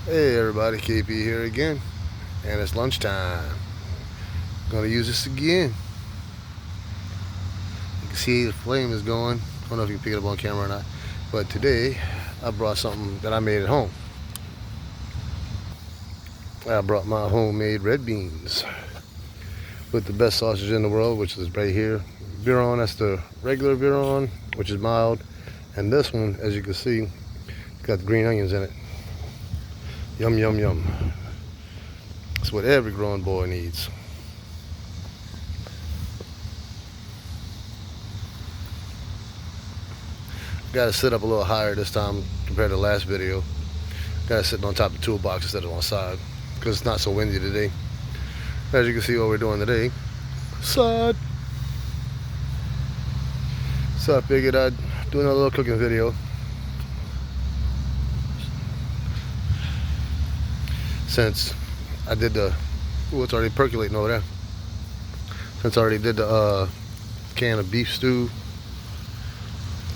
Hey everybody, KP here again, and it's lunchtime. Gonna use this again. You can see the flame is going. I don't know if you can pick it up on camera or not, but today I brought something that I made at home. I brought my homemade red beans with the best sausage in the world, which is right here. Viron, that's the regular Viron, which is mild, and this one, as you can see, got the green onions in it. Yum, yum, yum. That's what every growing boy needs. Got to sit up a little higher this time compared to the last video. Got it sitting on top of the toolbox instead of on the side because it's not so windy today. As you can see what we're doing today, side. So I figured I'd do another little cooking video. Since I did the, it's already percolating over there. Since I already did the can of beef stew,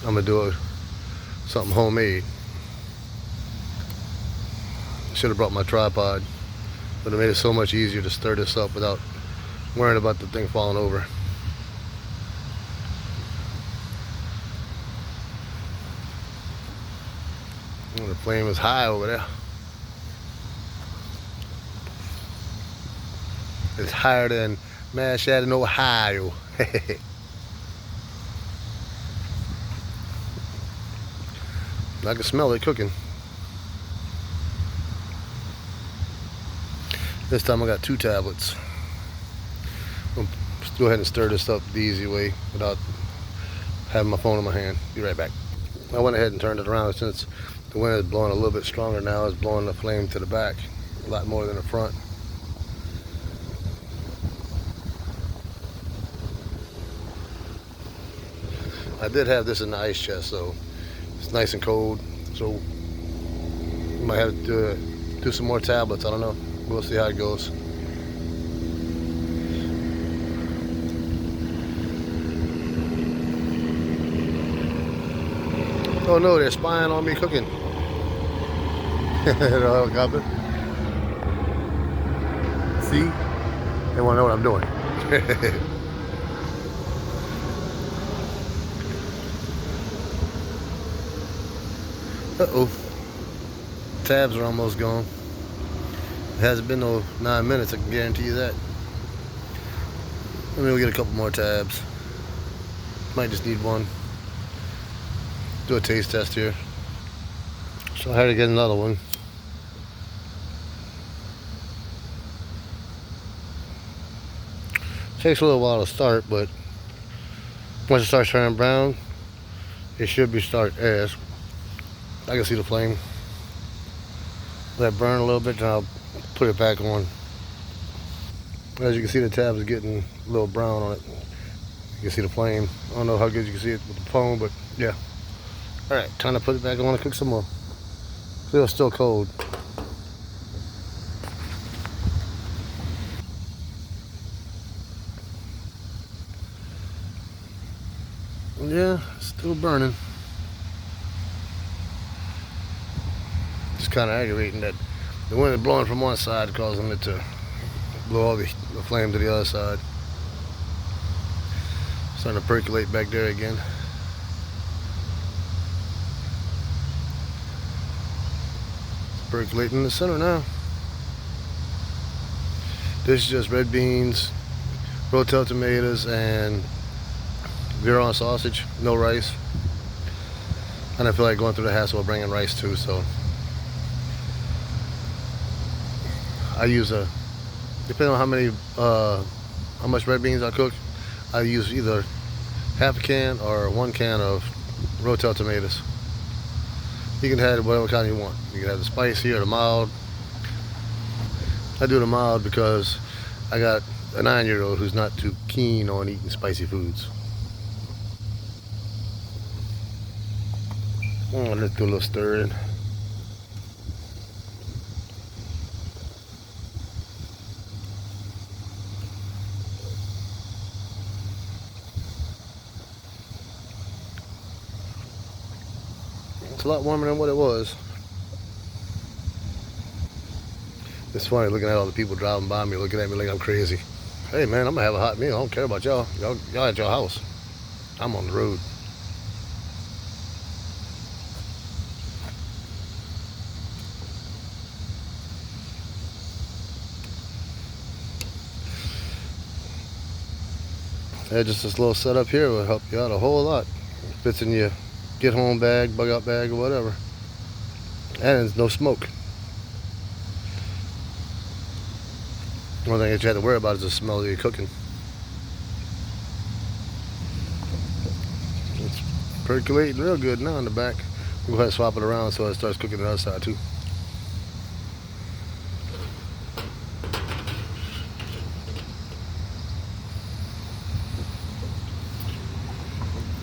I'm gonna do something homemade. Should have brought my tripod, but it made it so much easier to stir this up without worrying about the thing falling over. And the flame is high over there. It's higher than Mashad in Ohio. I can smell it cooking. This time I got 2 tablets. I'll go ahead and stir this up the easy way without having my phone in my hand. Be right back. I went ahead and turned it around since the wind is blowing a little bit stronger now. It's blowing the flame to the back a lot more than the front. I did have this in the ice chest, so it's nice and cold. So we might have to do some more tablets. I don't know. We'll see how it goes. Oh no, they're spying on me cooking. Helicopter. See? They want to know what I'm doing. Uh-oh. Tabs are almost gone. It hasn't been no 9 minutes, I can guarantee you that. Let me go get a couple more tabs. Might just need one. Do a taste test here. So I had to get another one. Takes a little while to start, but once it starts turning brown, it should be start as. I can see the flame. Let it burn a little bit, then I'll put it back on. As you can see, the tabs are getting a little brown on it. You can see the flame. I don't know how good you can see it with the phone, but yeah. Alright, time to put it back on and cook some more. It's still cold. Yeah, it's still burning. Just kind of aggravating that the wind is blowing from one side, causing it to blow all the flame to the other side. Starting to percolate back there again. Percolating in the center now. This is just red beans, rotel tomatoes, and Viron sausage, no rice. I don't feel like going through the hassle of bringing rice too, so I use depending on how much red beans I cook, I use either half a can or 1 can of rotel tomatoes. You can have whatever kind you want. You can have the spicy or the mild. I do the mild because I got a 9-year-old who's not too keen on eating spicy foods. Let's do a little stirring. It's a lot warmer than what it was. It's funny looking at all the people driving by me, looking at me like I'm crazy. Hey man, I'm gonna have a hot meal. I don't care about y'all. Y'all at your house. I'm on the road. Yeah, just this little setup here will help you out a whole lot. Fits in your get home bag, bug out bag, or whatever. And there's no smoke. One thing that you have to worry about is the smell of your cooking. It's percolating real good now in the back. We'll go ahead and swap it around so it starts cooking the other side too.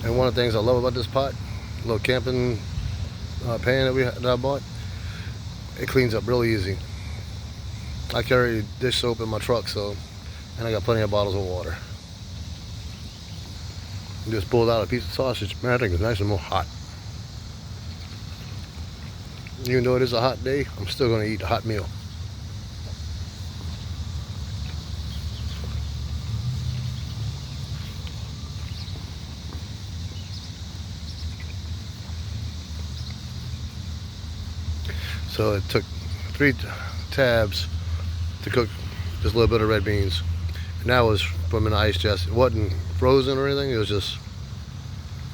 And one of the things I love about this pot, little camping pan that I bought, it cleans up real easy. I carry dish soap in my truck, and I got plenty of bottles of water. Just pulled out a piece of sausage. Man, I think it's nice and more hot. Even though it is a hot day, I'm still going to eat a hot meal. So it took 3 tabs to cook just a little bit of red beans. And that was from an ice chest. It wasn't frozen or anything, it was just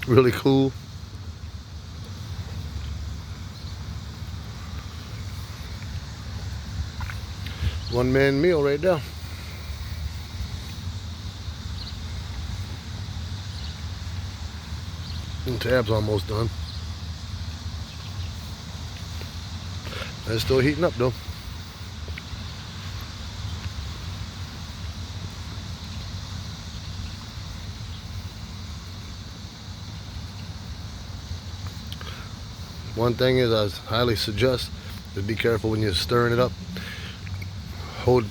really cool. One-man meal right there. And tab's almost done. It's still heating up though. One thing is I highly suggest to be careful when you're stirring it up. Hold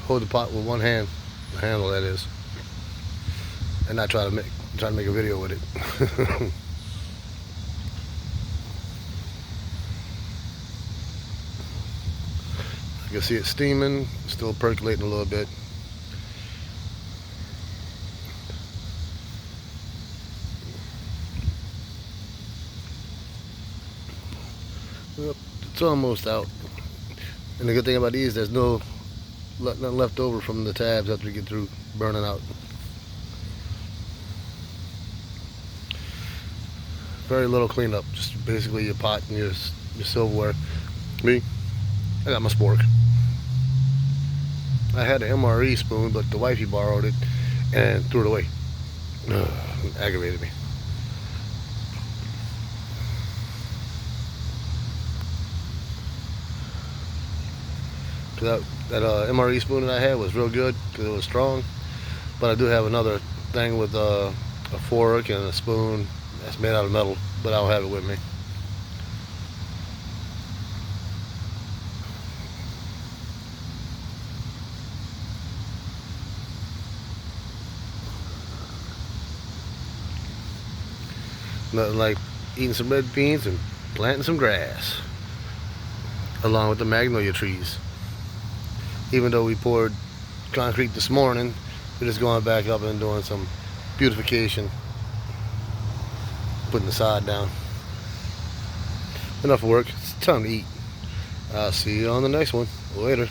the pot with one hand, the handle that is, and not try to make a video with it. You can see it steaming, still percolating a little bit. Yep, it's almost out. And the good thing about these, there's nothing left over from the tabs after you get through burning out. Very little cleanup, just basically your pot and your silverware. Me, I got my spork. I had an MRE spoon, but the wifey borrowed it and threw it away. It aggravated me. That MRE spoon that I had was real good because it was strong. But I do have another thing with a fork and a spoon that's made out of metal, but I don't have it with me. Nothing like eating some red beans and planting some grass along with the magnolia trees. Even though we poured concrete this morning, we're just going back up and doing some beautification, putting the sod down. Enough work. It's time to eat. I'll see you on the next one. Later.